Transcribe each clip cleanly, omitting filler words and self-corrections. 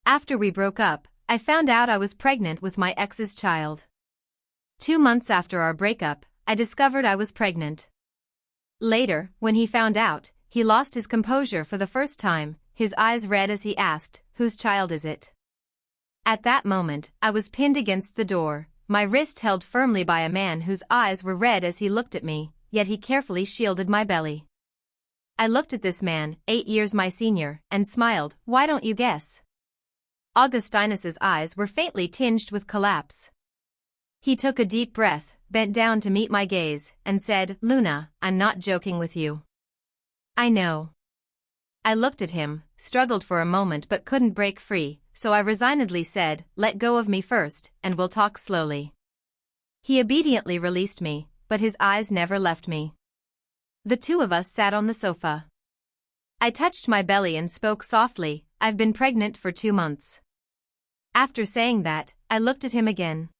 After we broke up, I found out I was pregnant with my ex's child. 2 months after our breakup, I discovered I was pregnant. Later, when he found out, he lost his composure for the first time, his eyes red as he asked, "Whose child is it?" At that moment, I was pinned against the door, my wrist held firmly by a man whose eyes were red as he looked at me, yet he carefully shielded my belly. I looked at this man, 8 years my senior, and smiled. "Why don't you guess?" Augustinus's eyes were faintly tinged with collapse. He took a deep breath, bent down to meet my gaze, and said, "Luna, I'm not joking with you." "I know." I looked at him, struggled for a moment but couldn't break free, so I resignedly said, "Let go of me first, and we'll talk slowly." He obediently released me, but his eyes never left me. The two of us sat on the sofa. I touched my belly and spoke softly, "I've been pregnant for 2 months." After saying that, I looked at him again.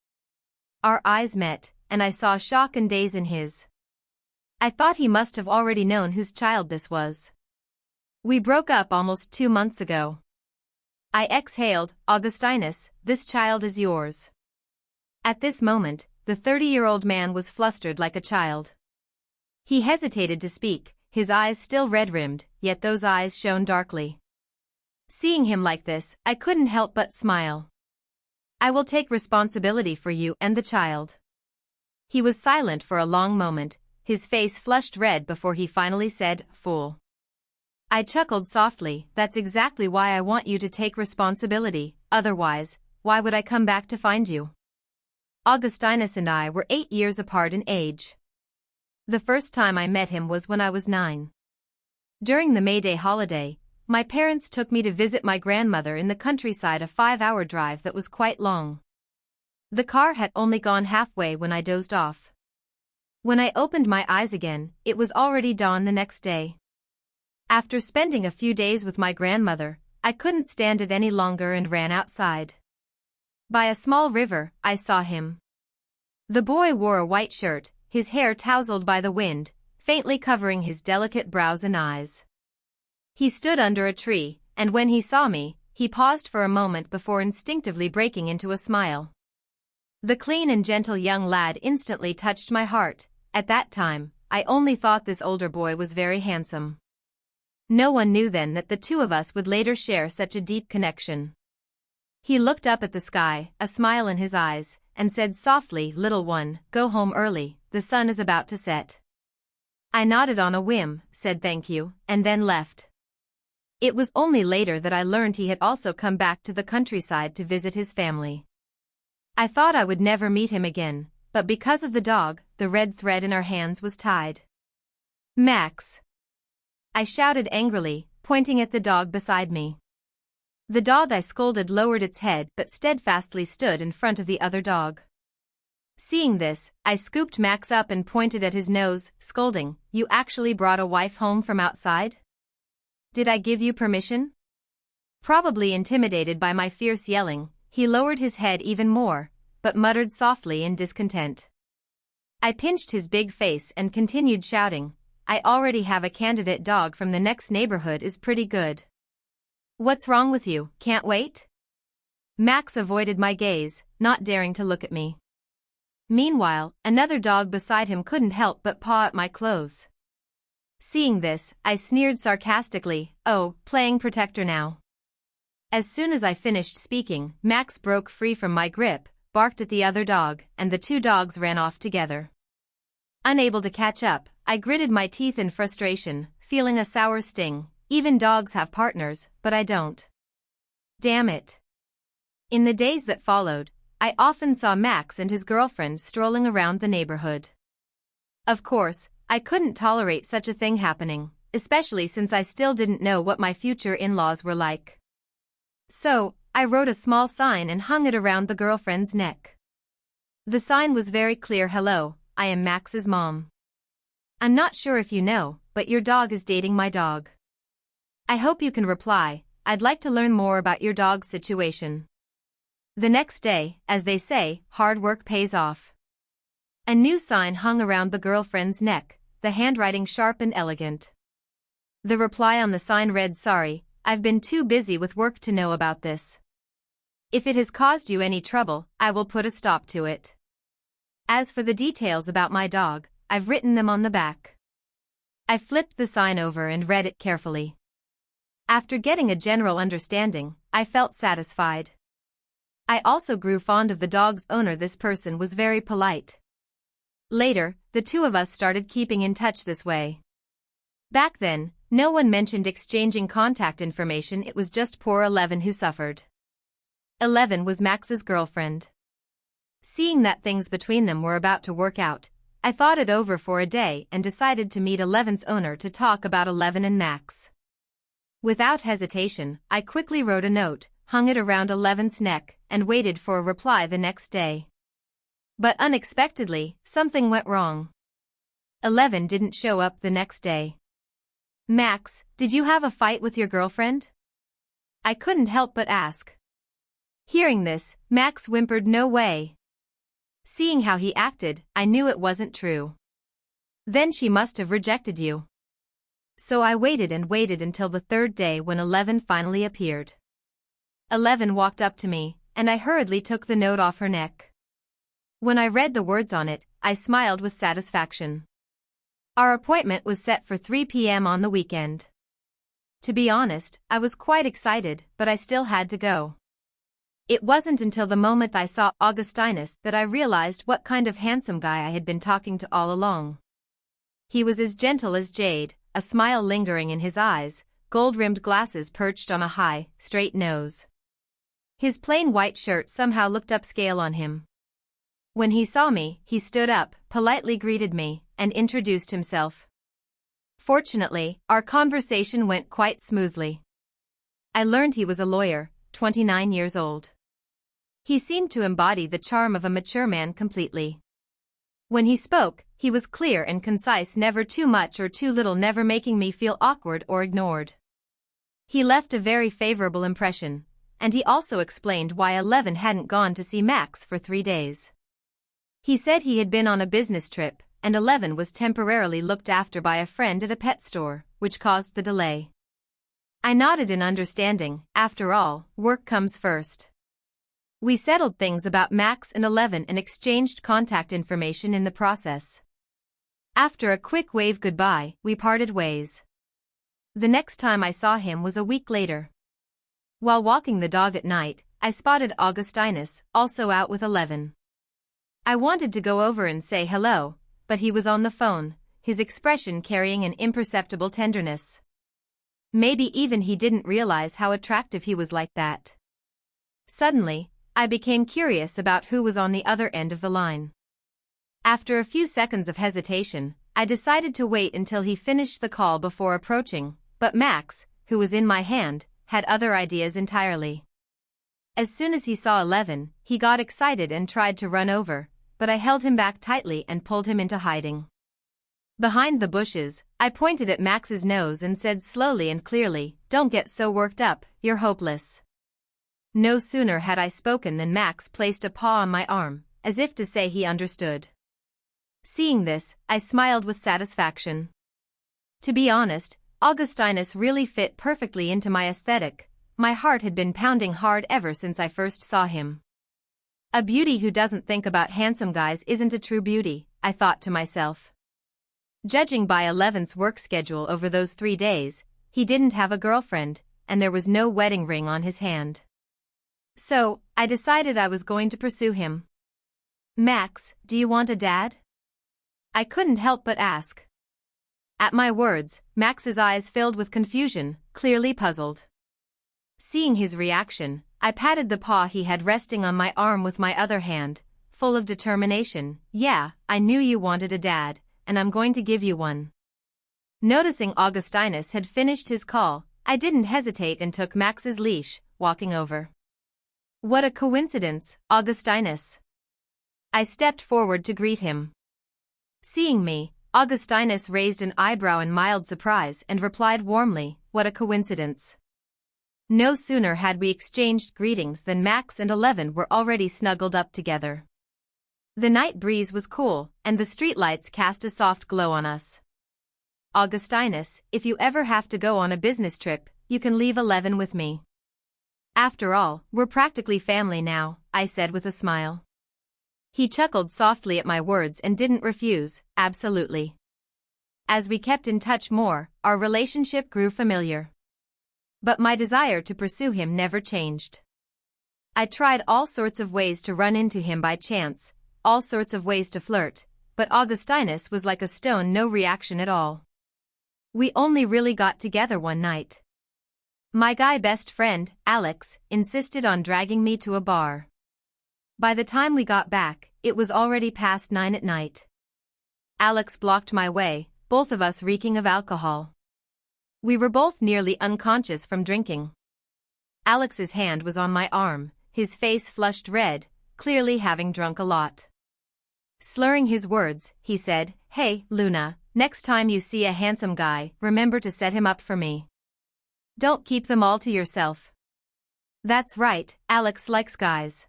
Our eyes met, and I saw shock and daze in his. I thought he must have already known whose child this was. "We broke up almost 2 months ago." I exhaled, "Augustinus, this child is yours." At this moment, the 30-year-old man was flustered like a child. He hesitated to speak, his eyes still red-rimmed, yet those eyes shone darkly. Seeing him like this, I couldn't help but smile. "I will take responsibility for you and the child." He was silent for a long moment, his face flushed red before he finally said, "Fool." I chuckled softly, "That's exactly why I want you to take responsibility, otherwise, why would I come back to find you?" Augustinus and I were 8 years apart in age. The first time I met him was when I was 9. During the May Day holiday, my parents took me to visit my grandmother in the countryside, a 5-hour drive that was quite long. The car had only gone halfway when I dozed off. When I opened my eyes again, it was already dawn the next day. After spending a few days with my grandmother, I couldn't stand it any longer and ran outside. By a small river, I saw him. The boy wore a white shirt, his hair tousled by the wind, faintly covering his delicate brows and eyes. He stood under a tree, and when he saw me, he paused for a moment before instinctively breaking into a smile. The clean and gentle young lad instantly touched my heart. At that time, I only thought this older boy was very handsome. No one knew then that the two of us would later share such a deep connection. He looked up at the sky, a smile in his eyes, and said softly, "Little one, go home early, the sun is about to set." I nodded on a whim, said thank you, and then left. It was only later that I learned he had also come back to the countryside to visit his family. I thought I would never meet him again, but because of the dog, the red thread in our hands was tied. "Max!" I shouted angrily, pointing at the dog beside me. The dog I scolded lowered its head but steadfastly stood in front of the other dog. Seeing this, I scooped Max up and pointed at his nose, scolding, "You actually brought a wife home from outside? Did I give you permission?" Probably intimidated by my fierce yelling, he lowered his head even more, but muttered softly in discontent. I pinched his big face and continued shouting, "I already have a candidate dog from the next neighborhood is pretty good. What's wrong with you, can't wait?" Max avoided my gaze, not daring to look at me. Meanwhile, another dog beside him couldn't help but paw at my clothes. Seeing this, I sneered sarcastically, "Oh, playing protector now." As soon as I finished speaking, Max broke free from my grip, barked at the other dog, and the two dogs ran off together. Unable to catch up, I gritted my teeth in frustration, feeling a sour sting. Even dogs have partners, but I don't. Damn it. In the days that followed, I often saw Max and his girlfriend strolling around the neighborhood. Of course, I couldn't tolerate such a thing happening, especially since I still didn't know what my future in-laws were like. So, I wrote a small sign and hung it around the girlfriend's neck. The sign was very clear: "Hello, I am Max's mom. I'm not sure if you know, but your dog is dating my dog. I hope you can reply. I'd like to learn more about your dog's situation." The next day, as they say, hard work pays off. A new sign hung around the girlfriend's neck, the handwriting sharp and elegant. The reply on the sign read, "Sorry, I've been too busy with work to know about this." If it has caused you any trouble, I will put a stop to it. As for the details about my dog, I've written them on the back. I flipped the sign over and read it carefully. After getting a general understanding, I felt satisfied. I also grew fond of the dog's owner. This person was very polite. Later, the two of us started keeping in touch this way. Back then, no one mentioned exchanging contact information. It was just poor 11 who suffered. 11 was Max's girlfriend. Seeing that things between them were about to work out, I thought it over for a day and decided to meet 11's owner to talk about 11 and Max. Without hesitation, I quickly wrote a note, hung it around 11's neck, and waited for a reply the next day. But unexpectedly, something went wrong. 11 didn't show up the next day. Max, did you have a fight with your girlfriend? I couldn't help but ask. Hearing this, Max whimpered, no way. Seeing how he acted, I knew it wasn't true. Then she must have rejected you. So I waited and waited until the third day when 11 finally appeared. 11 walked up to me, and I hurriedly took the note off her neck. When I read the words on it, I smiled with satisfaction. Our appointment was set for 3 p.m. on the weekend. To be honest, I was quite excited, but I still had to go. It wasn't until the moment I saw Augustinus that I realized what kind of handsome guy I had been talking to all along. He was as gentle as jade, a smile lingering in his eyes, gold-rimmed glasses perched on a high, straight nose. His plain white shirt somehow looked upscale on him. When he saw me, he stood up, politely greeted me, and introduced himself. Fortunately, our conversation went quite smoothly. I learned he was a lawyer, 29 years old. He seemed to embody the charm of a mature man completely. When he spoke, he was clear and concise, never too much or too little, never making me feel awkward or ignored. He left a very favorable impression, and he also explained why 11 hadn't gone to see Max for 3 days. He said he had been on a business trip, and 11 was temporarily looked after by a friend at a pet store, which caused the delay. I nodded in understanding. After all, work comes first. We settled things about Max and 11 and exchanged contact information in the process. After a quick wave goodbye, we parted ways. The next time I saw him was a week later. While walking the dog at night, I spotted Augustinus, also out with 11. I wanted to go over and say hello, but he was on the phone, his expression carrying an imperceptible tenderness. Maybe even he didn't realize how attractive he was like that. Suddenly, I became curious about who was on the other end of the line. After a few seconds of hesitation, I decided to wait until he finished the call before approaching, but Max, who was in my hand, had other ideas entirely. As soon as he saw 11, he got excited and tried to run over, but I held him back tightly and pulled him into hiding. Behind the bushes, I pointed at Max's nose and said slowly and clearly, "Don't get so worked up, you're hopeless." No sooner had I spoken than Max placed a paw on my arm, as if to say he understood. Seeing this, I smiled with satisfaction. To be honest, Augustinus really fit perfectly into my aesthetic. My heart had been pounding hard ever since I first saw him. A beauty who doesn't think about handsome guys isn't a true beauty, I thought to myself. Judging by 11's work schedule over those 3 days, he didn't have a girlfriend, and there was no wedding ring on his hand. So, I decided I was going to pursue him. "Max, do you want a dad?" I couldn't help but ask. At my words, Max's eyes filled with confusion, clearly puzzled. Seeing his reaction, I patted the paw he had resting on my arm with my other hand, full of determination. "Yeah, I knew you wanted a dad, and I'm going to give you one." Noticing Augustinus had finished his call, I didn't hesitate and took Max's leash, walking over. "What a coincidence, Augustinus." I stepped forward to greet him. Seeing me, Augustinus raised an eyebrow in mild surprise and replied warmly, "What a coincidence." No sooner had we exchanged greetings than Max and 11 were already snuggled up together. The night breeze was cool, and the streetlights cast a soft glow on us. "Augustinus, if you ever have to go on a business trip, you can leave 11 with me." After all, we're practically family now, I said with a smile. He chuckled softly at my words and didn't refuse, absolutely. As we kept in touch more, our relationship grew familiar. But my desire to pursue him never changed. I tried all sorts of ways to run into him by chance, all sorts of ways to flirt, but Augustinus was like a stone, no reaction at all. We only really got together one night. My guy best friend, Alex, insisted on dragging me to a bar. By the time we got back, it was already past 9 at night. Alex blocked my way, both of us reeking of alcohol. We were both nearly unconscious from drinking. Alex's hand was on my arm, his face flushed red, clearly having drunk a lot. Slurring his words, he said, "Hey, Luna, next time you see a handsome guy, remember to set him up for me. Don't keep them all to yourself." That's right, Alex likes guys.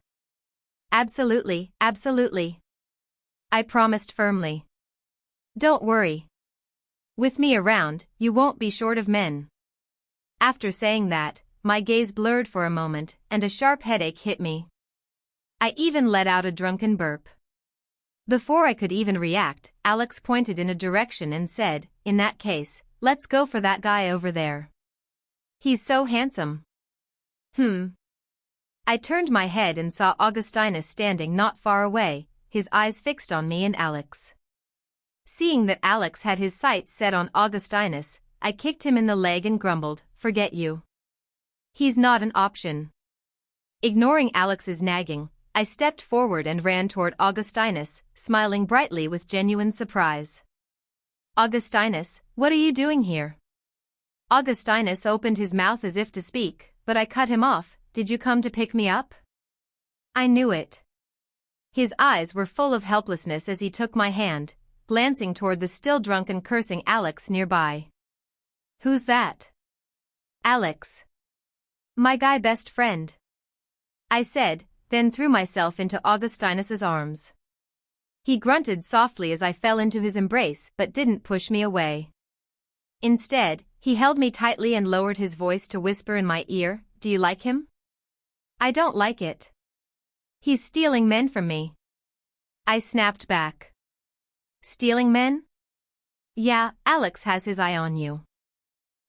Absolutely, absolutely. I promised firmly. Don't worry. With me around, you won't be short of men. After saying that, my gaze blurred for a moment, and a sharp headache hit me. I even let out a drunken burp. Before I could even react, Alex pointed in a direction and said, "In that case, let's go for that guy over there. He's so handsome." I turned my head and saw Augustinus standing not far away, his eyes fixed on me and Alex. Seeing that Alex had his sights set on Augustinus, I kicked him in the leg and grumbled, "Forget you. He's not an option." Ignoring Alex's nagging, I stepped forward and ran toward Augustinus, smiling brightly with genuine surprise. "Augustinus, what are you doing here?" Augustinus opened his mouth as if to speak, but I cut him off. "Did you come to pick me up?" I knew it. His eyes were full of helplessness as he took my hand, glancing toward the still drunk and cursing Alex nearby. "Who's that?" "Alex. My guy best friend," I said, then threw myself into Augustinus's arms. He grunted softly as I fell into his embrace but didn't push me away. Instead, he held me tightly and lowered his voice to whisper in my ear, "Do you like him?" "I don't like it. He's stealing men from me." I snapped back. "Stealing men?" "Yeah, Alex has his eye on you.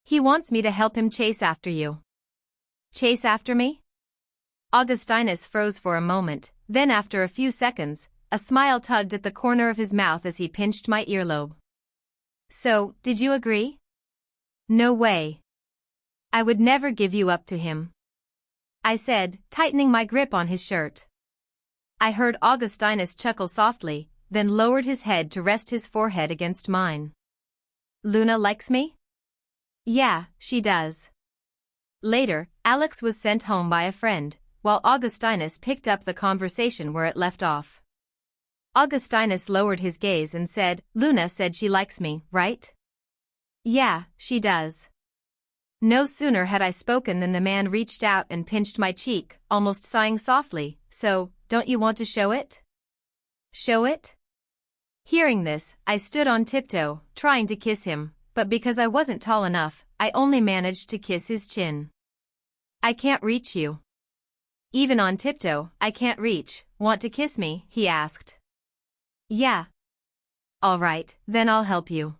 He wants me to help him chase after you." "Chase after me?" Augustinus froze for a moment, then after a few seconds, a smile tugged at the corner of his mouth as he pinched my earlobe. "So, did you agree?" "No way. I would never give you up to him," I said, tightening my grip on his shirt. I heard Augustinus chuckle softly, then lowered his head to rest his forehead against mine. "Luna likes me?" "Yeah, she does." Later, Alex was sent home by a friend, while Augustinus picked up the conversation where it left off. Augustinus lowered his gaze and said, "Luna said she likes me, right?" "Yeah, she does." No sooner had I spoken than the man reached out and pinched my cheek, almost sighing softly, "So, don't you want to show it?" "Show it?" Hearing this, I stood on tiptoe, trying to kiss him, but because I wasn't tall enough, I only managed to kiss his chin. "I can't reach you." "Even on tiptoe, I can't reach. Want to kiss me?" he asked. "Yeah." "All right, then I'll help you."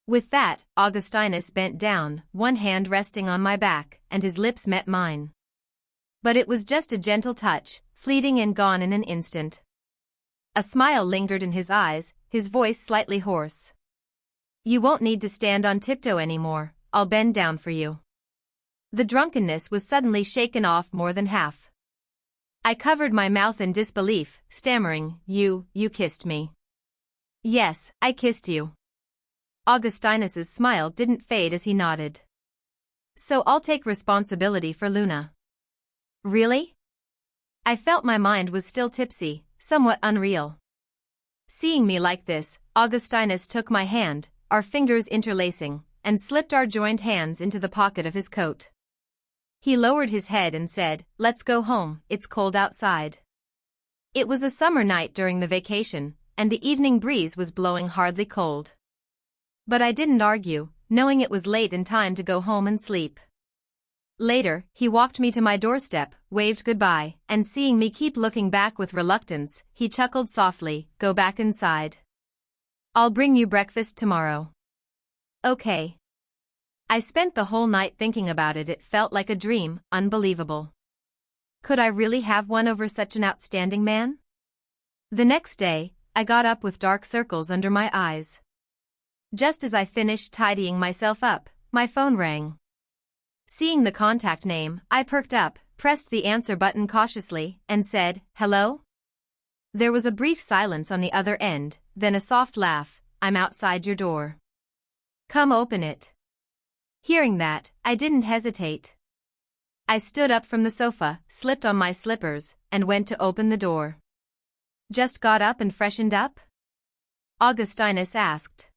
With that, Augustinus bent down, one hand resting on my back, and his lips met mine. But it was just a gentle touch, fleeting and gone in an instant. A smile lingered in his eyes, his voice slightly hoarse. "You won't need to stand on tiptoe anymore, I'll bend down for you." The drunkenness was suddenly shaken off more than half. I covered my mouth in disbelief, stammering, You kissed me." "Yes, I kissed you." Augustinus's smile didn't fade as he nodded. "So I'll take responsibility for Luna." "Really?" I felt my mind was still tipsy, somewhat unreal. Seeing me like this, Augustinus took my hand, our fingers interlacing, and slipped our joined hands into the pocket of his coat. He lowered his head and said, "Let's go home, it's cold outside." It was a summer night during the vacation, and the evening breeze was blowing hardly cold. But I didn't argue, knowing it was late and time to go home and sleep. Later, he walked me to my doorstep, waved goodbye, and seeing me keep looking back with reluctance, he chuckled softly, "Go back inside. I'll bring you breakfast tomorrow." Okay. I spent the whole night thinking about it. It felt like a dream, unbelievable. Could I really have won over such an outstanding man? The next day, I got up with dark circles under my eyes. Just as I finished tidying myself up, my phone rang. Seeing the contact name, I perked up, pressed the answer button cautiously, and said, "Hello?" There was a brief silence on the other end, then a soft laugh. "I'm outside your door. Come open it." Hearing that, I didn't hesitate. I stood up from the sofa, slipped on my slippers, and went to open the door. "Just got up and freshened up?" Augustinus asked.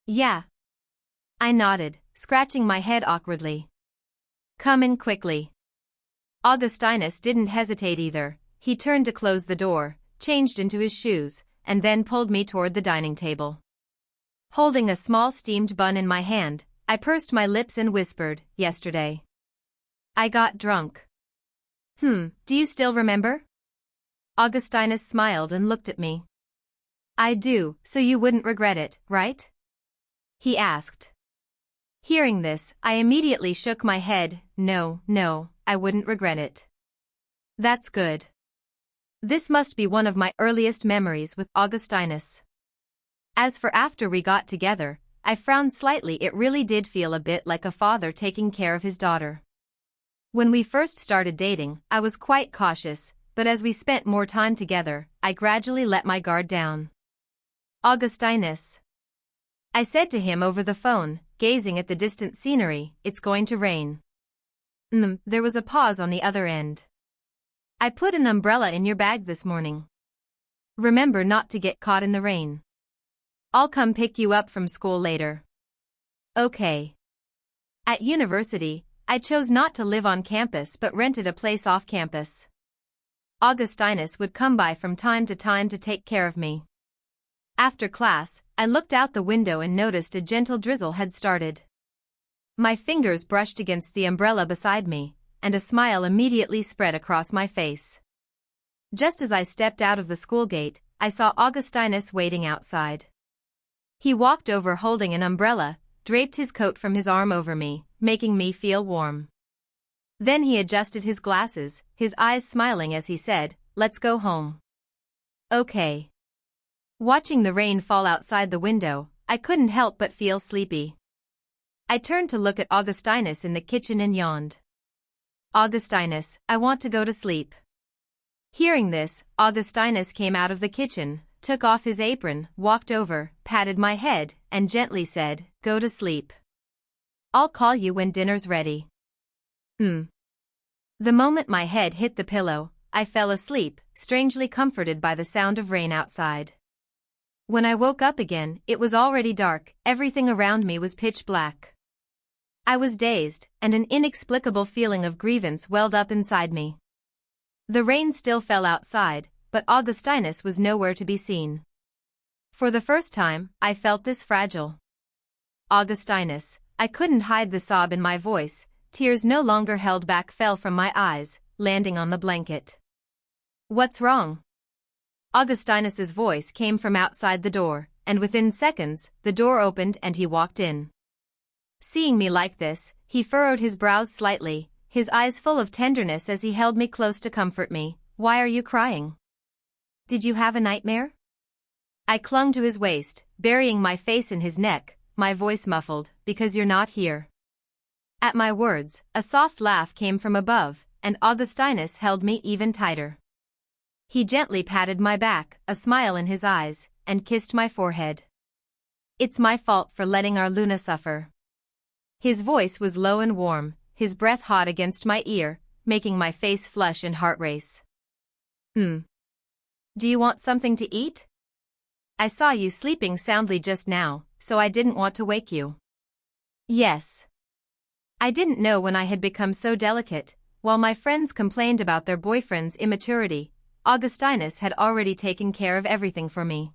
"Yeah." I nodded, scratching my head awkwardly. "Come in quickly." Augustinus didn't hesitate either. He turned to close the door, changed into his shoes, and then pulled me toward the dining table. Holding a small steamed bun in my hand, I pursed my lips and whispered, "Yesterday I got drunk." Do you still remember?" Augustinus smiled and looked at me. "I do, so you wouldn't regret it, right?" he asked. Hearing this, I immediately shook my head. No, I wouldn't regret it." "That's good." This must be one of my earliest memories with Augustinus. As for after we got together, I frowned slightly. It really did feel a bit like a father taking care of his daughter. When we first started dating, I was quite cautious, but as we spent more time together, I gradually let my guard down. "Augustinus," I said to him over the phone, gazing at the distant scenery, "it's going to rain." There was a pause on the other end. "I put an umbrella in your bag this morning. Remember not to get caught in the rain. I'll come pick you up from school later." Okay. At university, I chose not to live on campus but rented a place off campus. Augustinus would come by from time to time to take care of me. After class, I looked out the window and noticed a gentle drizzle had started. My fingers brushed against the umbrella beside me, and a smile immediately spread across my face. Just as I stepped out of the school gate, I saw Augustinus waiting outside. He walked over holding an umbrella, draped his coat from his arm over me, making me feel warm. Then he adjusted his glasses, his eyes smiling as he said, "Let's go home." Okay. Watching the rain fall outside the window, I couldn't help but feel sleepy. I turned to look at Augustinus in the kitchen and yawned. "Augustinus, I want to go to sleep." Hearing this, Augustinus came out of the kitchen, took off his apron, walked over, patted my head, and gently said, "Go to sleep. I'll call you when dinner's ready." The moment my head hit the pillow, I fell asleep, strangely comforted by the sound of rain outside. When I woke up again, it was already dark, everything around me was pitch black. I was dazed, and an inexplicable feeling of grievance welled up inside me. The rain still fell outside, but Augustinus was nowhere to be seen. For the first time, I felt this fragile. "Augustinus," I couldn't hide the sob in my voice, tears no longer held back fell from my eyes, landing on the blanket. "What's wrong?" Augustinus's voice came from outside the door, and within seconds, the door opened and he walked in. Seeing me like this, he furrowed his brows slightly, his eyes full of tenderness as he held me close to comfort me. "Why are you crying? Did you have a nightmare?" I clung to his waist, burying my face in his neck, my voice muffled, "Because you're not here." At my words, a soft laugh came from above, and Augustinus held me even tighter. He gently patted my back, a smile in his eyes, and kissed my forehead. "It's my fault for letting our Luna suffer." His voice was low and warm, his breath hot against my ear, making my face flush and heart race. Do you want something to eat? I saw you sleeping soundly just now, so I didn't want to wake you." "Yes." I didn't know when I had become so delicate. While my friends complained about their boyfriend's immaturity, Augustinus had already taken care of everything for me.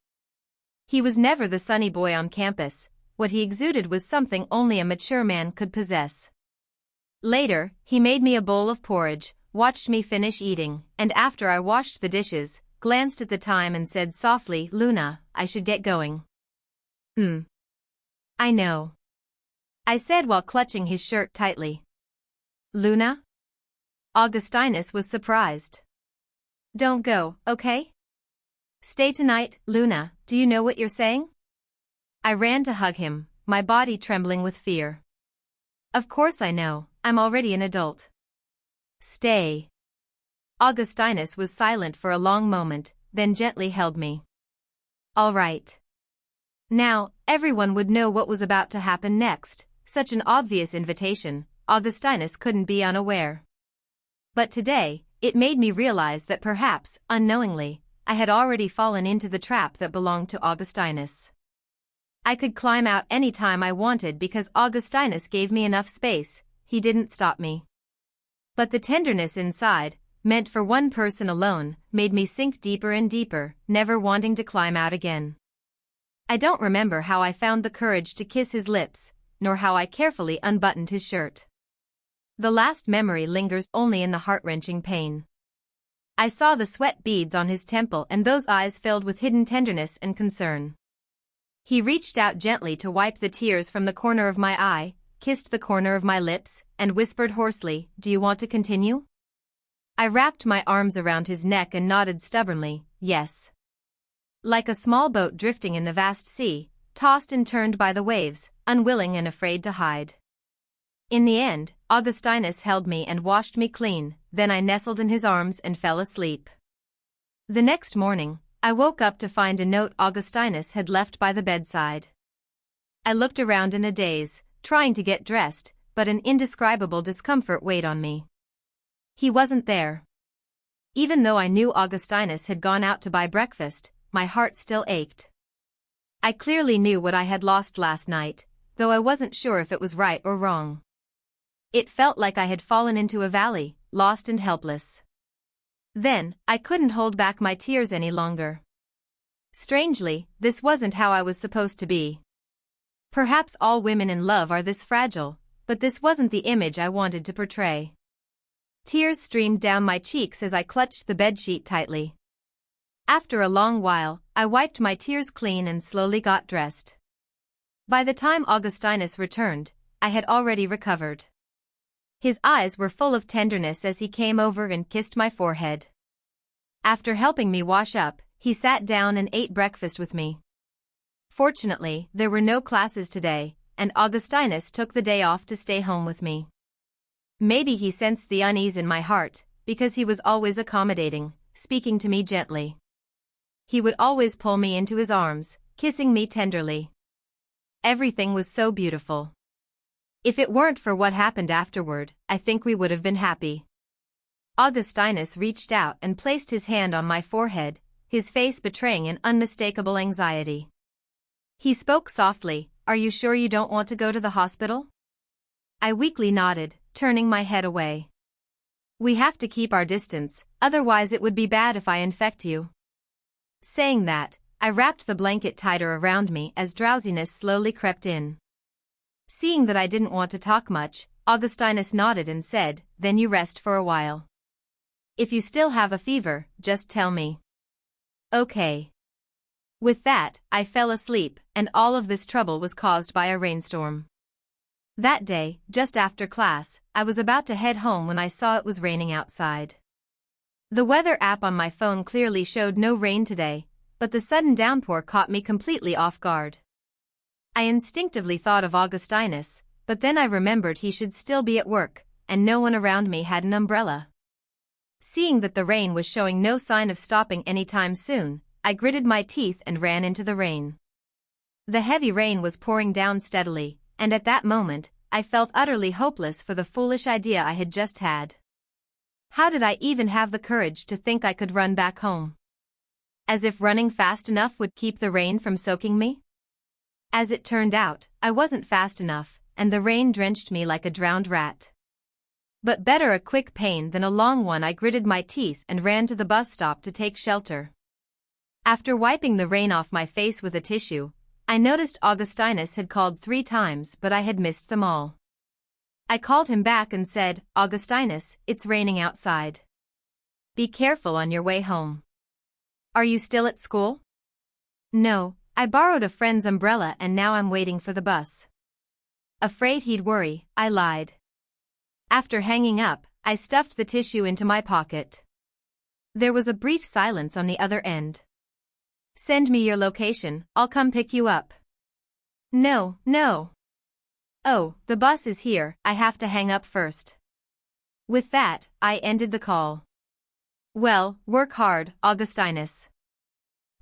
He was never the sunny boy on campus. What he exuded was something only a mature man could possess. Later, he made me a bowl of porridge, watched me finish eating, and after I washed the dishes, glanced at the time and said softly, "Luna, I should get going." I know," I said while clutching his shirt tightly. "Luna?" Augustinus was surprised. "Don't go, okay? Stay tonight, Luna, do you know what you're saying?" I ran to hug him, my body trembling with fear. "Of course I know, I'm already an adult." "Stay." Augustinus was silent for a long moment, then gently held me. "All right." Now, everyone would know what was about to happen next, such an obvious invitation, Augustinus couldn't be unaware. But today, it made me realize that perhaps, unknowingly, I had already fallen into the trap that belonged to Augustinus. I could climb out any time I wanted because Augustinus gave me enough space, he didn't stop me. But the tenderness inside, meant for one person alone, made me sink deeper and deeper, never wanting to climb out again. I don't remember how I found the courage to kiss his lips, nor how I carefully unbuttoned his shirt. The last memory lingers only in the heart-wrenching pain. I saw the sweat beads on his temple and those eyes filled with hidden tenderness and concern. He reached out gently to wipe the tears from the corner of my eye, kissed the corner of my lips, and whispered hoarsely, "Do you want to continue?" I wrapped my arms around his neck and nodded stubbornly, yes. Like a small boat drifting in the vast sea, tossed and turned by the waves, unwilling and afraid to hide. In the end, Augustinus held me and washed me clean, then I nestled in his arms and fell asleep. The next morning, I woke up to find a note Augustinus had left by the bedside. I looked around in a daze, trying to get dressed, but an indescribable discomfort weighed on me. He wasn't there. Even though I knew Augustinus had gone out to buy breakfast, my heart still ached. I clearly knew what I had lost last night, though I wasn't sure if it was right or wrong. It felt like I had fallen into a valley, lost and helpless. Then, I couldn't hold back my tears any longer. Strangely, this wasn't how I was supposed to be. Perhaps all women in love are this fragile, but this wasn't the image I wanted to portray. Tears streamed down my cheeks as I clutched the bedsheet tightly. After a long while, I wiped my tears clean and slowly got dressed. By the time Augustinus returned, I had already recovered. His eyes were full of tenderness as he came over and kissed my forehead. After helping me wash up, he sat down and ate breakfast with me. Fortunately, there were no classes today, and Augustinus took the day off to stay home with me. Maybe he sensed the unease in my heart, because he was always accommodating, speaking to me gently. He would always pull me into his arms, kissing me tenderly. Everything was so beautiful. If it weren't for what happened afterward, I think we would have been happy. Augustinus reached out and placed his hand on my forehead, his face betraying an unmistakable anxiety. He spoke softly, "Are you sure you don't want to go to the hospital?" I weakly nodded, turning my head away. "We have to keep our distance, otherwise it would be bad if I infect you." Saying that, I wrapped the blanket tighter around me as drowsiness slowly crept in. Seeing that I didn't want to talk much, Augustinus nodded and said, "Then you rest for a while. If you still have a fever, just tell me." "Okay." With that, I fell asleep, and all of this trouble was caused by a rainstorm. That day, just after class, I was about to head home when I saw it was raining outside. The weather app on my phone clearly showed no rain today, but the sudden downpour caught me completely off guard. I instinctively thought of Augustinus, but then I remembered he should still be at work, and no one around me had an umbrella. Seeing that the rain was showing no sign of stopping anytime soon, I gritted my teeth and ran into the rain. The heavy rain was pouring down steadily, and at that moment, I felt utterly hopeless for the foolish idea I had just had. How did I even have the courage to think I could run back home? As if running fast enough would keep the rain from soaking me? As it turned out, I wasn't fast enough, and the rain drenched me like a drowned rat. But better a quick pain than a long one. I gritted my teeth and ran to the bus stop to take shelter. After wiping the rain off my face with a tissue, I noticed Augustinus had called 3 times but I had missed them all. I called him back and said, Augustinus, it's raining outside. Be careful on your way home. Are you still at school? No, I borrowed a friend's umbrella and now I'm waiting for the bus. Afraid he'd worry, I lied. After hanging up, I stuffed the tissue into my pocket. There was a brief silence on the other end. Send me your location, I'll come pick you up. No. Oh, the bus is here, I have to hang up first. With that, I ended the call. Well, work hard, Augustinus.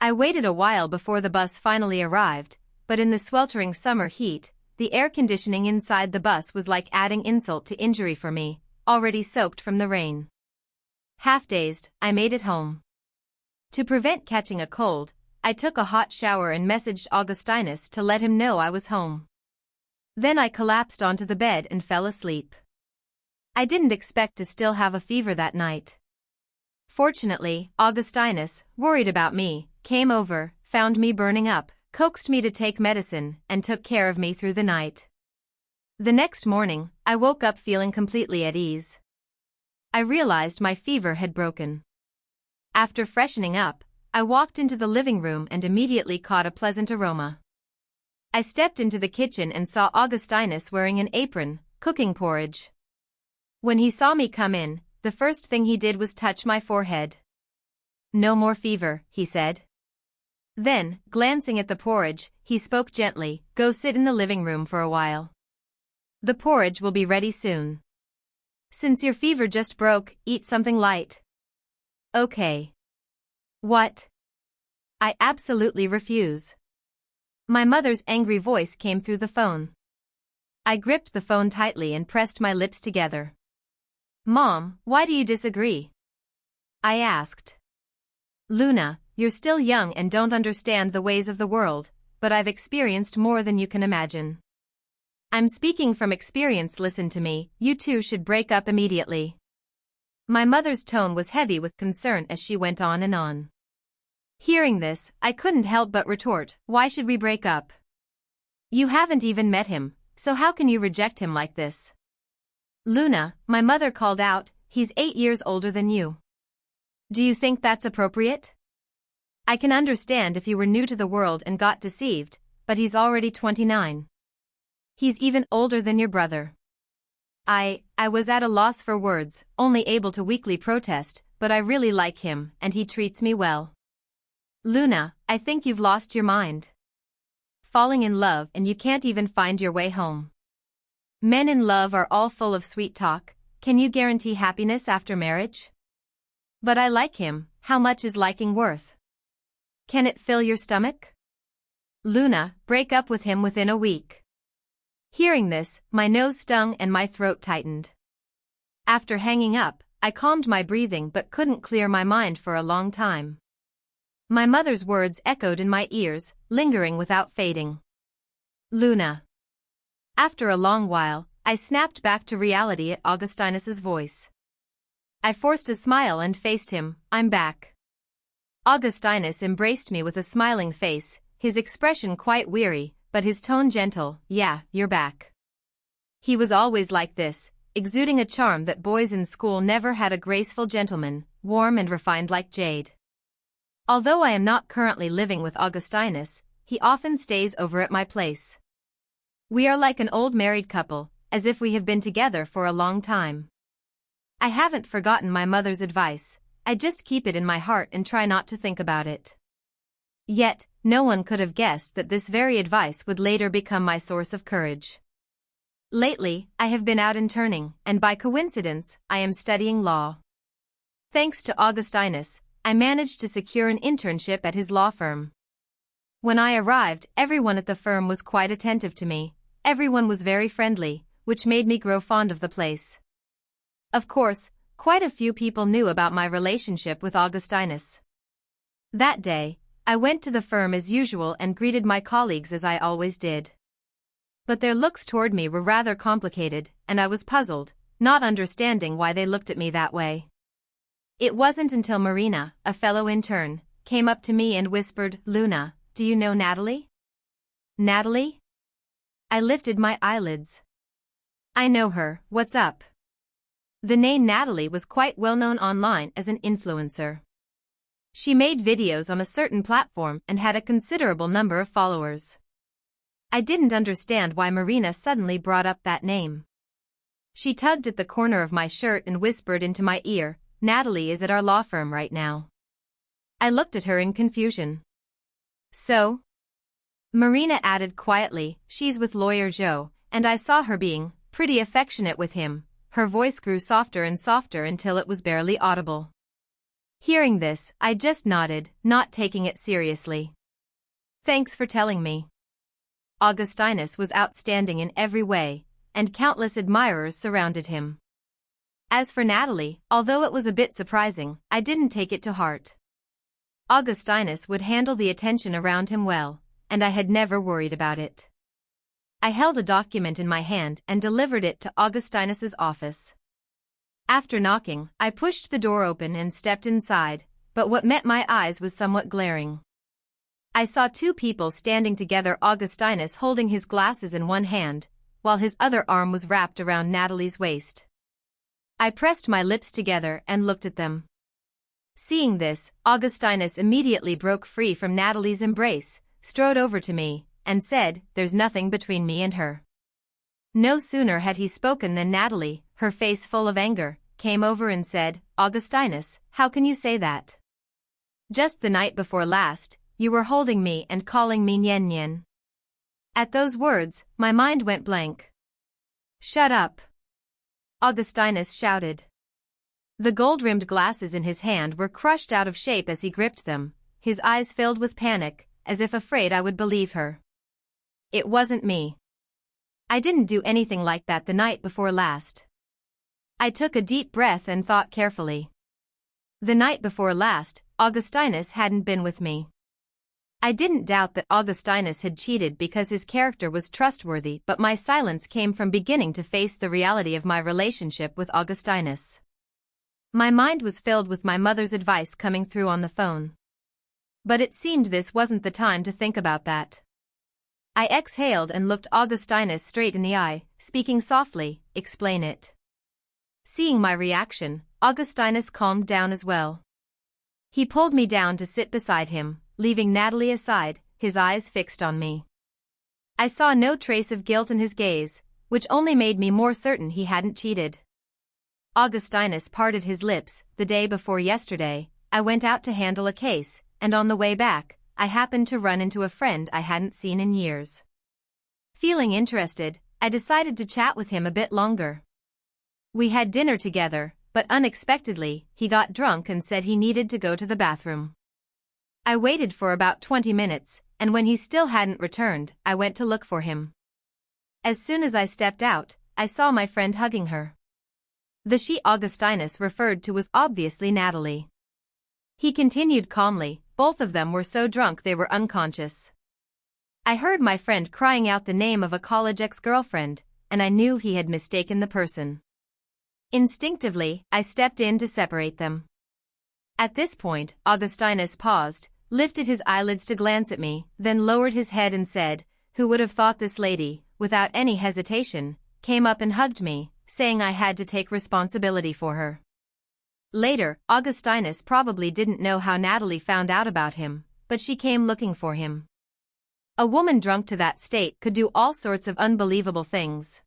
I waited a while before the bus finally arrived, but in the sweltering summer heat, the air conditioning inside the bus was like adding insult to injury for me, already soaked from the rain. Half-dazed, I made it home. To prevent catching a cold, I took a hot shower and messaged Augustinus to let him know I was home. Then I collapsed onto the bed and fell asleep. I didn't expect to still have a fever that night. Fortunately, Augustinus, worried about me, came over, found me burning up, coaxed me to take medicine, and took care of me through the night. The next morning, I woke up feeling completely at ease. I realized my fever had broken. After freshening up, I walked into the living room and immediately caught a pleasant aroma. I stepped into the kitchen and saw Augustinus wearing an apron, cooking porridge. When he saw me come in, the first thing he did was touch my forehead. No more fever, he said. Then, glancing at the porridge, he spoke gently, go sit in the living room for a while. The porridge will be ready soon. Since your fever just broke, eat something light. Okay. What? I absolutely refuse. My mother's angry voice came through the phone. I gripped the phone tightly and pressed my lips together. Mom, why do you disagree? I asked. Luna, you're still young and don't understand the ways of the world, but I've experienced more than you can imagine. I'm speaking from experience. Listen to me, you two should break up immediately. My mother's tone was heavy with concern as she went on and on. Hearing this, I couldn't help but retort, why should we break up? You haven't even met him, so how can you reject him like this? Luna, my mother called out, he's 8 years older than you. Do you think that's appropriate? I can understand if you were new to the world and got deceived, but he's already 29. He's even older than your brother. I was at a loss for words, only able to weakly protest, but I really like him, and he treats me well. Luna, I think you've lost your mind. Falling in love and you can't even find your way home. Men in love are all full of sweet talk, can you guarantee happiness after marriage? But I like him, how much is liking worth? Can it fill your stomach? Luna, break up with him within a week. Hearing this, my nose stung and my throat tightened. After hanging up, I calmed my breathing but couldn't clear my mind for a long time. My mother's words echoed in my ears, lingering without fading. Luna. After a long while, I snapped back to reality at Augustinus's voice. I forced a smile and faced him, I'm back. Augustinus embraced me with a smiling face, his expression quite weary, but his tone gentle, yeah, you're back. He was always like this, exuding a charm that boys in school never had, a graceful gentleman, warm and refined like jade. Although I am not currently living with Augustinus, he often stays over at my place. We are like an old married couple, as if we have been together for a long time. I haven't forgotten my mother's advice, I just keep it in my heart and try not to think about it. Yet, no one could have guessed that this very advice would later become my source of courage. Lately, I have been out interning, and by coincidence, I am studying law. Thanks to Augustinus, I managed to secure an internship at his law firm. When I arrived, everyone at the firm was quite attentive to me, everyone was very friendly, which made me grow fond of the place. Of course, quite a few people knew about my relationship with Augustinus. That day, I went to the firm as usual and greeted my colleagues as I always did. But their looks toward me were rather complicated, and I was puzzled, not understanding why they looked at me that way. It wasn't until Marina, a fellow intern, came up to me and whispered, Luna, do you know Natalie? Natalie? I lifted my eyelids. I know her, what's up? The name Natalie was quite well known online as an influencer. She made videos on a certain platform and had a considerable number of followers. I didn't understand why Marina suddenly brought up that name. She tugged at the corner of my shirt and whispered into my ear, Natalie is at our law firm right now. I looked at her in confusion. So? Marina added quietly, she's with lawyer Joe, and I saw her being pretty affectionate with him. Her voice grew softer and softer until it was barely audible. Hearing this, I just nodded, not taking it seriously. Thanks for telling me. Augustinus was outstanding in every way, and countless admirers surrounded him. As for Natalie, although it was a bit surprising, I didn't take it to heart. Augustinus would handle the attention around him well, and I had never worried about it. I held a document in my hand and delivered it to Augustinus's office. After knocking, I pushed the door open and stepped inside, but what met my eyes was somewhat glaring. I saw two people standing together, Augustinus holding his glasses in one hand, while his other arm was wrapped around Natalie's waist. I pressed my lips together and looked at them. Seeing this, Augustinus immediately broke free from Natalie's embrace, strode over to me, and said, there's nothing between me and her. No sooner had he spoken than Natalie, her face full of anger, came over and said, Augustinus, how can you say that? Just the night before last, you were holding me and calling me Nyen Nyen. At those words, my mind went blank. Shut up! Augustinus shouted. The gold-rimmed glasses in his hand were crushed out of shape as he gripped them, his eyes filled with panic, as if afraid I would believe her. It wasn't me. I didn't do anything like that the night before last. I took a deep breath and thought carefully. The night before last, Augustinus hadn't been with me. I didn't doubt that Augustinus had cheated because his character was trustworthy, but my silence came from beginning to face the reality of my relationship with Augustinus. My mind was filled with my mother's advice coming through on the phone. But it seemed this wasn't the time to think about that. I exhaled and looked Augustinus straight in the eye, speaking softly, explain it. Seeing my reaction, Augustinus calmed down as well. He pulled me down to sit beside him, leaving Natalie aside, his eyes fixed on me. I saw no trace of guilt in his gaze, which only made me more certain he hadn't cheated. Augustinus parted his lips. The day before yesterday, I went out to handle a case, and on the way back, I happened to run into a friend I hadn't seen in years. Feeling interested, I decided to chat with him a bit longer. We had dinner together, but unexpectedly, he got drunk and said he needed to go to the bathroom. I waited for about 20 minutes, and when he still hadn't returned, I went to look for him. As soon as I stepped out, I saw my friend hugging her. The she Augustinus referred to was obviously Natalie. He continued calmly, both of them were so drunk they were unconscious. I heard my friend crying out the name of a college ex-girlfriend, and I knew he had mistaken the person. Instinctively, I stepped in to separate them. At this point, Augustinus paused, lifted his eyelids to glance at me, then lowered his head and said, who would have thought this lady, without any hesitation, came up and hugged me, saying I had to take responsibility for her. Later, Augustinus probably didn't know how Natalie found out about him, but she came looking for him. A woman drunk to that state could do all sorts of unbelievable things.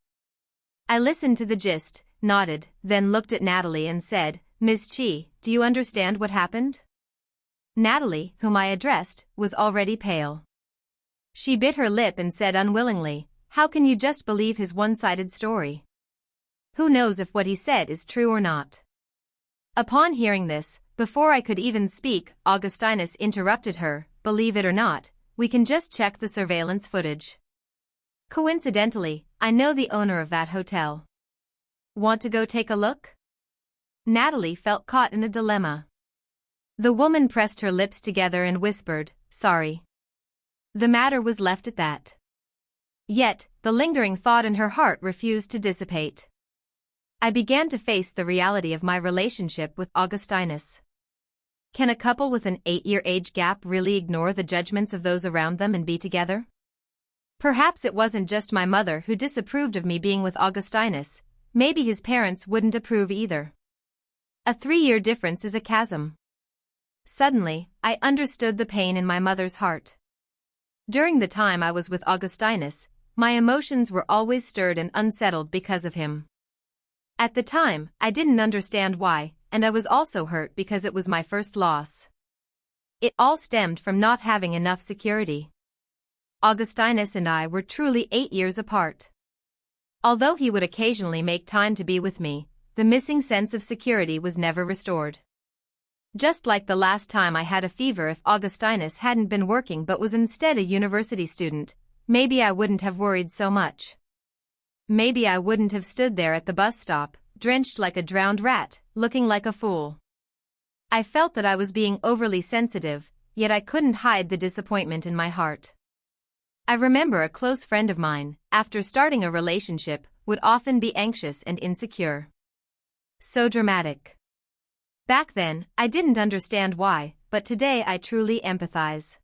I listened to the gist, nodded, then looked at Natalie and said, Ms. Chi, do you understand what happened? Natalie, whom I addressed, was already pale. She bit her lip and said unwillingly, how can you just believe his one-sided story? Who knows if what he said is true or not? Upon hearing this, before I could even speak, Augustinus interrupted her, believe it or not, we can just check the surveillance footage. Coincidentally, I know the owner of that hotel. Want to go take a look? Natalie felt caught in a dilemma. The woman pressed her lips together and whispered, sorry. The matter was left at that. Yet, the lingering thought in her heart refused to dissipate. I began to face the reality of my relationship with Augustinus. Can a couple with an 8-year age gap really ignore the judgments of those around them and be together? Perhaps it wasn't just my mother who disapproved of me being with Augustinus, maybe his parents wouldn't approve either. A 3-year difference is a chasm. Suddenly, I understood the pain in my mother's heart. During the time I was with Augustinus, my emotions were always stirred and unsettled because of him. At the time, I didn't understand why, and I was also hurt because it was my first loss. It all stemmed from not having enough security. Augustinus and I were truly 8 years apart. Although he would occasionally make time to be with me, the missing sense of security was never restored. Just like the last time I had a fever, if Augustinus hadn't been working but was instead a university student, maybe I wouldn't have worried so much. Maybe I wouldn't have stood there at the bus stop, drenched like a drowned rat, looking like a fool. I felt that I was being overly sensitive, yet I couldn't hide the disappointment in my heart. I remember a close friend of mine, after starting a relationship, would often be anxious and insecure. So dramatic. Back then, I didn't understand why, but today I truly empathize.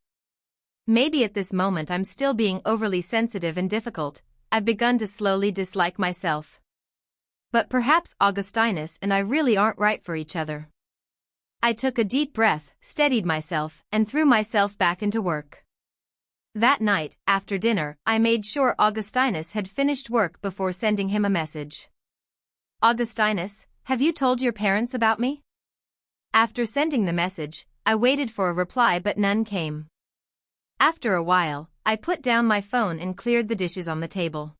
Maybe at this moment I'm still being overly sensitive and difficult. I've begun to slowly dislike myself. But perhaps Augustinus and I really aren't right for each other. I took a deep breath, steadied myself, and threw myself back into work. That night, after dinner, I made sure Augustinus had finished work before sending him a message. Augustinus, have you told your parents about me? After sending the message, I waited for a reply but none came. After a while, I put down my phone and cleared the dishes on the table.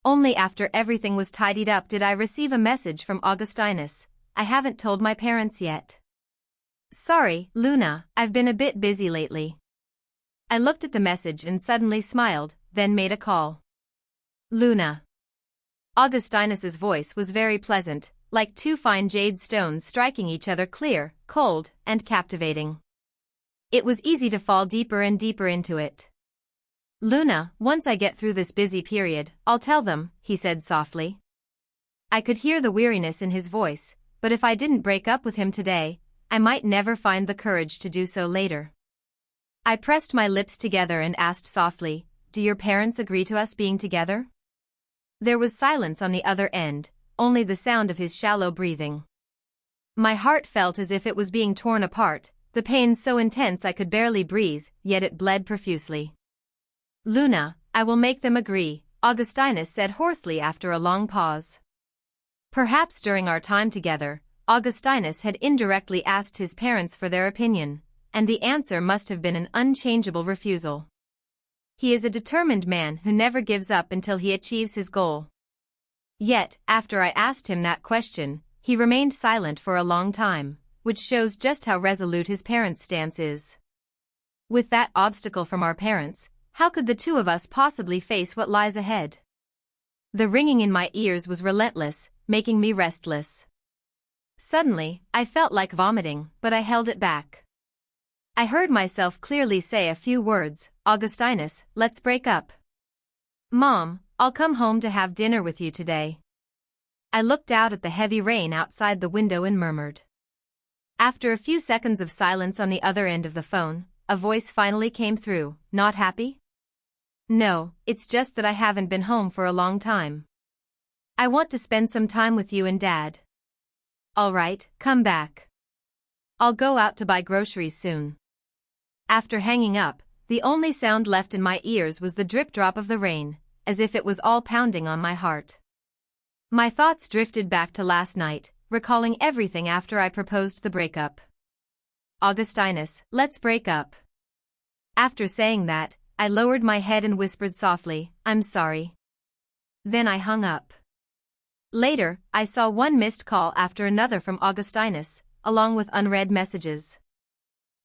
Only after everything was tidied up did I receive a message from Augustinus. I haven't told my parents yet. Sorry, Luna, I've been a bit busy lately. I looked at the message and suddenly smiled, then made a call. Luna. Augustinus's voice was very pleasant, like two fine jade stones striking each other, clear, cold, and captivating. It was easy to fall deeper and deeper into it. Luna, once I get through this busy period, I'll tell them, he said softly. I could hear the weariness in his voice, but if I didn't break up with him today, I might never find the courage to do so later. I pressed my lips together and asked softly, do your parents agree to us being together? There was silence on the other end, only the sound of his shallow breathing. My heart felt as if it was being torn apart, the pain so intense I could barely breathe, yet it bled profusely. Luna, I will make them agree, Augustinus said hoarsely after a long pause. Perhaps during our time together, Augustinus had indirectly asked his parents for their opinion, and the answer must have been an unchangeable refusal. He is a determined man who never gives up until he achieves his goal. Yet, after I asked him that question, he remained silent for a long time, which shows just how resolute his parents' stance is. With that obstacle from our parents, how could the two of us possibly face what lies ahead? The ringing in my ears was relentless, making me restless. Suddenly, I felt like vomiting, but I held it back. I heard myself clearly say a few words, Augustinus, let's break up. Mom, I'll come home to have dinner with you today. I looked out at the heavy rain outside the window and murmured. After a few seconds of silence on the other end of the phone, a voice finally came through, not happy? No, it's just that I haven't been home for a long time. I want to spend some time with you and Dad. All right, come back. I'll go out to buy groceries soon. After hanging up, the only sound left in my ears was the drip-drop of the rain, as if it was all pounding on my heart. My thoughts drifted back to last night, recalling everything after I proposed the breakup. Augustinus, let's break up. After saying that, I lowered my head and whispered softly, I'm sorry. Then I hung up. Later, I saw one missed call after another from Augustinus, along with unread messages.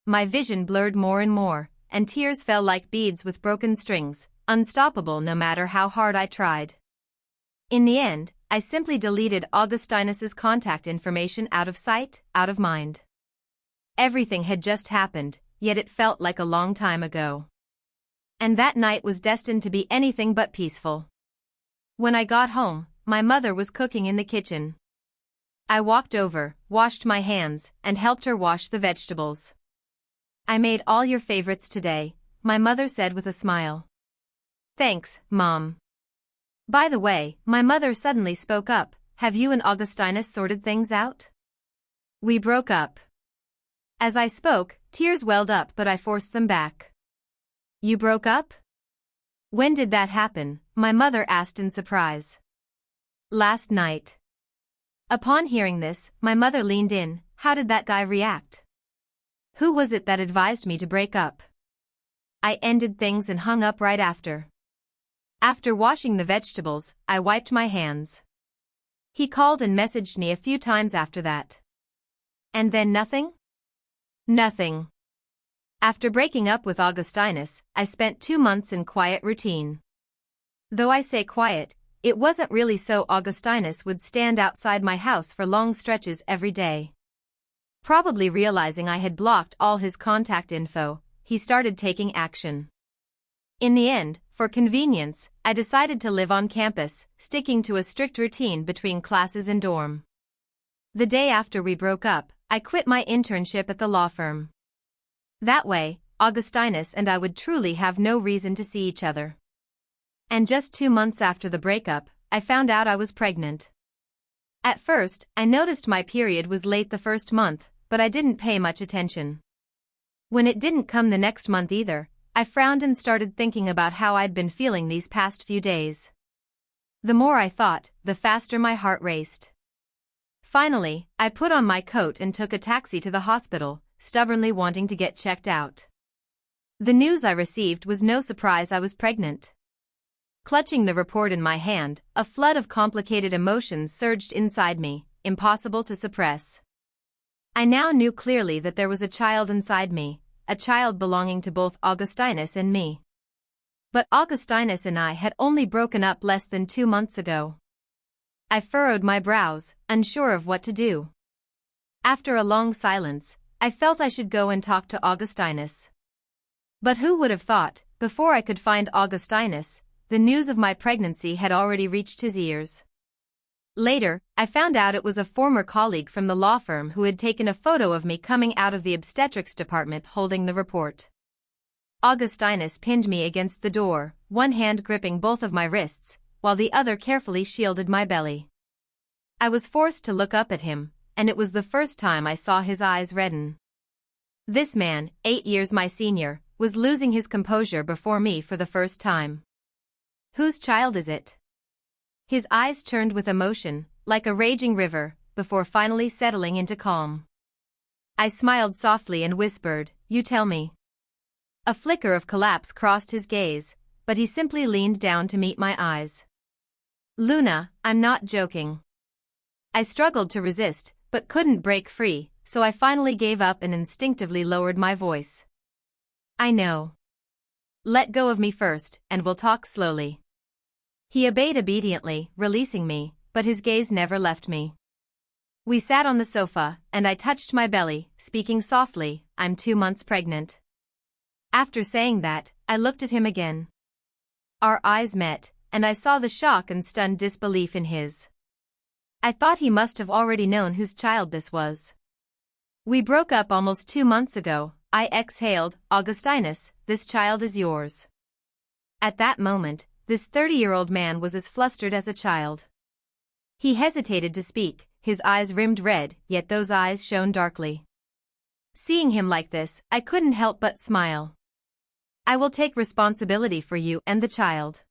My vision blurred more and more, and tears fell like beads with broken strings, unstoppable no matter how hard I tried. In the end, I simply deleted Augustinus's contact information out of sight, out of mind. Everything had just happened, yet it felt like a long time ago. And that night was destined to be anything but peaceful. When I got home, my mother was cooking in the kitchen. I walked over, washed my hands, and helped her wash the vegetables. I made all your favorites today, my mother said with a smile. Thanks, Mom. By the way, my mother suddenly spoke up. Have you and Augustinus sorted things out? We broke up. As I spoke, tears welled up but I forced them back. You broke up? When did that happen? My mother asked in surprise. Last night. Upon hearing this, my mother leaned in. How did that guy react? Who was it that advised me to break up? I ended things and hung up right after. After washing the vegetables, I wiped my hands. He called and messaged me a few times after that. And then nothing? Nothing. After breaking up with Augustinus, I spent 2 months in quiet routine. Though I say quiet, it wasn't really so. Augustinus would stand outside my house for long stretches every day. Probably realizing I had blocked all his contact info, he started taking action. In the end, for convenience, I decided to live on campus, sticking to a strict routine between classes and dorm. The day after we broke up, I quit my internship at the law firm. That way, Augustinus and I would truly have no reason to see each other. And just 2 months after the breakup, I found out I was pregnant. At first, I noticed my period was late the first month, but I didn't pay much attention. When it didn't come the next month either, I frowned and started thinking about how I'd been feeling these past few days. The more I thought, the faster my heart raced. Finally, I put on my coat and took a taxi to the hospital, stubbornly wanting to get checked out. The news I received was no surprise. I was pregnant. Clutching the report in my hand, a flood of complicated emotions surged inside me, impossible to suppress. I now knew clearly that there was a child inside me, a child belonging to both Augustinus and me. But Augustinus and I had only broken up less than 2 months ago. I furrowed my brows, unsure of what to do. After a long silence, I felt I should go and talk to Augustinus. But who would have thought, before I could find Augustinus, the news of my pregnancy had already reached his ears. Later, I found out it was a former colleague from the law firm who had taken a photo of me coming out of the obstetrics department holding the report. Augustinus pinned me against the door, one hand gripping both of my wrists, while the other carefully shielded my belly. I was forced to look up at him, and it was the first time I saw his eyes redden. This man, 8 years my senior, was losing his composure before me for the first time. Whose child is it? His eyes churned with emotion, like a raging river, before finally settling into calm. I smiled softly and whispered, "You tell me." A flicker of collapse crossed his gaze, but he simply leaned down to meet my eyes. "Luna, I'm not joking." I struggled to resist, but couldn't break free, so I finally gave up and instinctively lowered my voice. "I know. Let go of me first, and we'll talk slowly." He obeyed obediently, releasing me, but his gaze never left me. We sat on the sofa, and I touched my belly, speaking softly, "I'm 2 months pregnant." After saying that, I looked at him again. Our eyes met, and I saw the shock and stunned disbelief in his. I thought he must have already known whose child this was. "We broke up almost 2 months ago," I exhaled. "Augustinus, this child is yours." At that moment, this 30-year-old man was as flustered as a child. He hesitated to speak, his eyes rimmed red, yet those eyes shone darkly. Seeing him like this, I couldn't help but smile. "I will take responsibility for you and the child."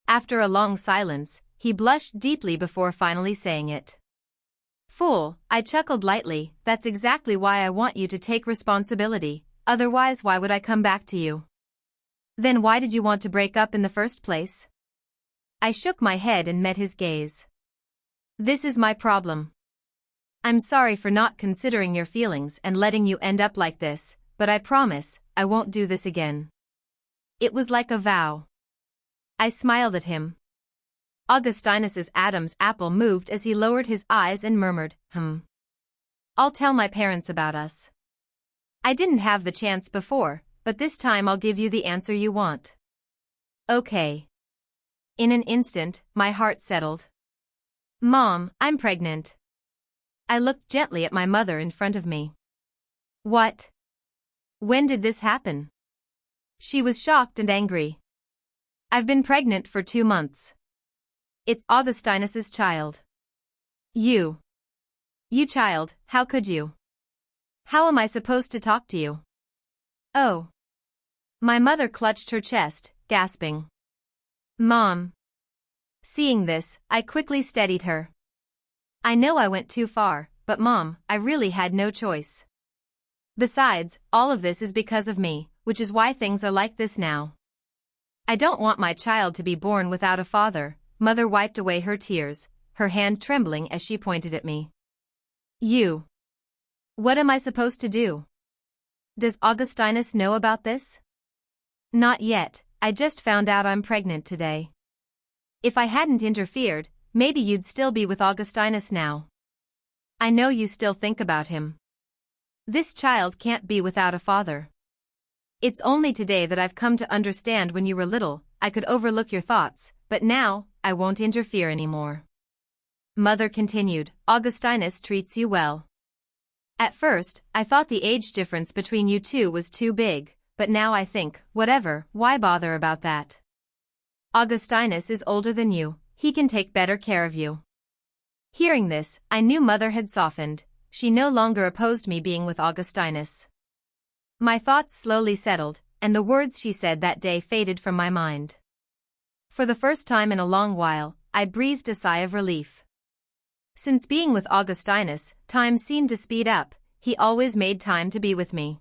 After a long silence, he blushed deeply before finally saying it. "Fool," I chuckled lightly, "that's exactly why I want you to take responsibility, otherwise why would I come back to you? Then why did you want to break up in the first place?" I shook my head and met his gaze. "This is my problem. I'm sorry for not considering your feelings and letting you end up like this, but I promise, I won't do this again." It was like a vow. I smiled at him. Augustinus's Adam's apple moved as he lowered his eyes and murmured, "I'll tell my parents about us. I didn't have the chance before, but this time I'll give you the answer you want." "Okay." In an instant, my heart settled. "Mom, I'm pregnant." I looked gently at my mother in front of me. "What? When did this happen?" She was shocked and angry. I've been pregnant for 2 months. It's Augustinus's child. You child, how could you? How am I supposed to talk to you? Oh. My mother clutched her chest, gasping. Mom. Seeing this, I quickly steadied her. I know I went too far, but Mom, I really had no choice. Besides, all of this is because of me, which is why things are like this now. I don't want my child to be born without a father. Mother wiped away her tears, her hand trembling as she pointed at me. You. What am I supposed to do? Does Augustinus know about this? Not yet, I just found out I'm pregnant today. If I hadn't interfered, maybe you'd still be with Augustinus now. I know you still think about him. This child can't be without a father. It's only today that I've come to understand when you were little, I could overlook your thoughts, but now, I won't interfere anymore. Mother continued, Augustinus treats you well. At first, I thought the age difference between you two was too big, but now I think, whatever, why bother about that? Augustinus is older than you, he can take better care of you. Hearing this, I knew Mother had softened, she no longer opposed me being with Augustinus. My thoughts slowly settled, and the words she said that day faded from my mind. For the first time in a long while, I breathed a sigh of relief. Since being with Augustinus, time seemed to speed up, he always made time to be with me.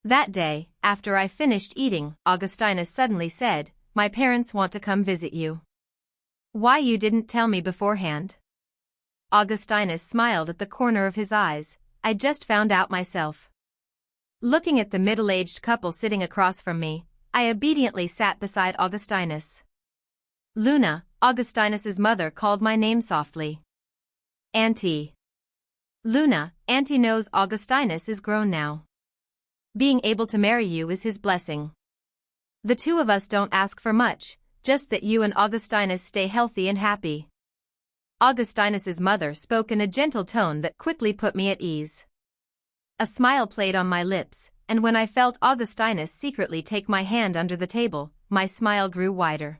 That day, after I finished eating, Augustinus suddenly said, my parents want to come visit you. Why you didn't tell me beforehand? Augustinus smiled at the corner of his eyes, I just found out myself. Looking at the middle-aged couple sitting across from me, I obediently sat beside Augustinus. Luna, Augustinus's mother called my name softly. Auntie. Luna, Auntie knows Augustinus is grown now. Being able to marry you is his blessing. The two of us don't ask for much, just that you and Augustinus stay healthy and happy. Augustinus's mother spoke in a gentle tone that quickly put me at ease. A smile played on my lips, and when I felt Augustinus secretly take my hand under the table, my smile grew wider.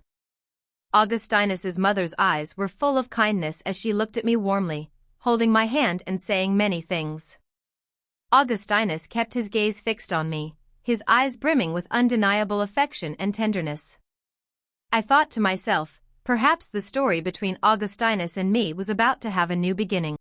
Augustinus's mother's eyes were full of kindness as she looked at me warmly, holding my hand and saying many things. Augustinus kept his gaze fixed on me, his eyes brimming with undeniable affection and tenderness. I thought to myself, perhaps the story between Augustinus and me was about to have a new beginning.